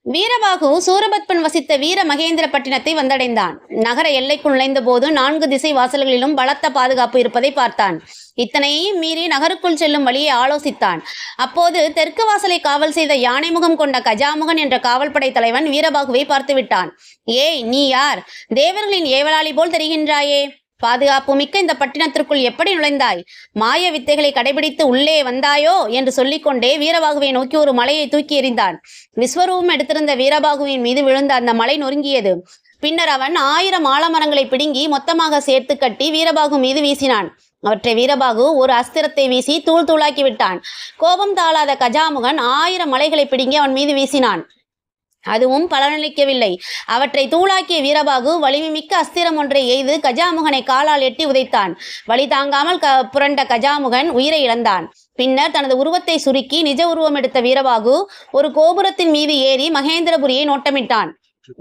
வீரபாகு சூரபத்மன் வசித்த வீர மகேந்திரப்பட்டினத்தை வந்தடைந்தான். நகர எல்லைக்குள் நுழைந்த போது 4 திசை வாசல்களிலும் பலத்த பாதுகாப்பு இருப்பதை பார்த்தான். இத்தனையையும் மீறி நகருக்குள் செல்லும் வழியை ஆலோசித்தான். அப்போது தெற்கு வாசலை காவல் செய்த யானை முகம் கொண்ட கஜாமுகன் என்ற காவல்படை தலைவன் வீரபாகுவை பார்த்துவிட்டான். ஏய், நீ யார்? தேவர்களின் ஏவலாளி போல் தெரிகின்றாயே. பாதுகாப்பு மிக்க இந்த பட்டினத்திற்குள் எப்படி நுழைந்தாய்? மாய வித்தைகளை கடைபிடித்து உள்ளே வந்தாயோ என்று சொல்லிக்கொண்டே வீரபாகுவை நோக்கி ஒரு மலையை தூக்கி எறிந்தான். விஸ்வரூபம் எடுத்திருந்த வீரபாகுவின் மீது விழுந்த அந்த மலை நொறுங்கியது. பின்னர் அவன் 1000 ஆலமரங்களை பிடுங்கி மொத்தமாக சேர்த்து கட்டி வீரபாகு மீது வீசினான். அவற்றை வீரபாகு ஒரு அஸ்திரத்தை வீசி தூள் தூளாக்கி விட்டான். கோபம் தாளாத கஜாமுகன் 1000 மலைகளை பிடுங்கி அவன் மீது வீசினான். அதுவும் பலனளிக்கவில்லை. அவற்றை தூளாக்கிய வீரபாகு வலிமைமிக்க அஸ்திரம் ஒன்றை எய்து கஜாமுகனை காலால் எட்டி உதைத்தான். வலி தாங்காமல் புரண்ட கஜாமுகன் உயிரை இழந்தான். பின்னர் தனது உருவத்தை சுருக்கி நிஜ உருவம் எடுத்த வீரபாகு ஒரு கோபுரத்தின் மீது ஏறி மகேந்திரபுரியை நோட்டமிட்டான்.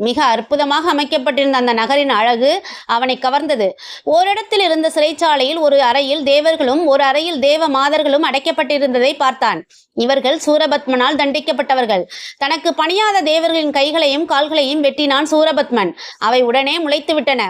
மிக அற்புதமாக அமைக்கப்பட்டிருந்த அந்த நகரின் அழகு அவனை கவர்ந்தது. ஓரிடத்தில் இருந்த சிறைச்சாலையில் ஒரு அறையில் தேவர்களும் ஒரு அறையில் தேவ மாதர்களும் அடைக்கப்பட்டிருந்ததை பார்த்தான். இவர்கள் சூரபத்மனால் தண்டிக்கப்பட்டவர்கள். தனக்கு பணியாத தேவர்களின் கைகளையும் கால்களையும் வெட்டினான் சூரபத்மன். அவை உடனே முளைத்து விட்டன.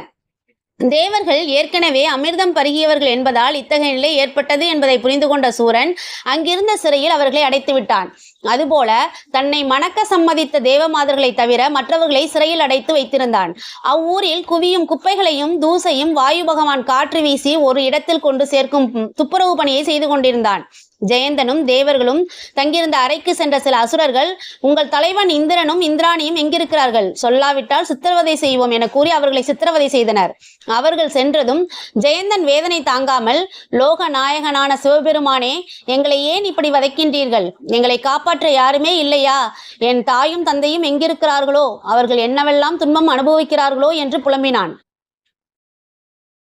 தேவர்கள் ஏற்கனவே அமிர்தம் பருகியவர்கள் என்பதால் இத்தகைய நிலை ஏற்பட்டது என்பதை புரிந்து கொண்ட சூரன் அங்கிருந்த சிறையில் அவர்களை அடைத்து விட்டான். அதுபோல தன்னை மணக்க சம்மதித்த தேவமாதர்களை தவிர மற்றவர்களை சிறையில் அடைத்து வைத்திருந்தான். அவ்வூரில் குவியும் குப்பைகளையும் தூசையும் வாயு பகவான் காற்று வீசி ஒரு இடத்தில் கொண்டு சேர்க்கும் துப்புரவு பணியை செய்து கொண்டிருந்தான். ஜெயந்தனும் தேவர்களும் தங்கியிருந்த அறைக்கு சென்ற சில அசுரர்கள், உங்கள் தலைவன் இந்திரனும் இந்திராணியும் எங்கிருக்கிறார்கள்? சொல்லாவிட்டால் சித்திரவதை செய்வோம் என கூறி அவர்களை சித்திரவதை செய்தனர். அவர்கள் சென்றதும் ஜெயந்தன் வேதனை தாங்காமல், லோக நாயகனான சிவபெருமானே, எங்களை ஏன் இப்படி வதைக்கின்றீர்கள்? எங்களை காப்பாற்ற யாருமே இல்லையா? என் தாயும் தந்தையும் எங்கிருக்கிறார்களோ? அவர்கள் என்னவெல்லாம் துன்பம் அனுபவிக்கிறார்களோ என்று புலம்பினான்.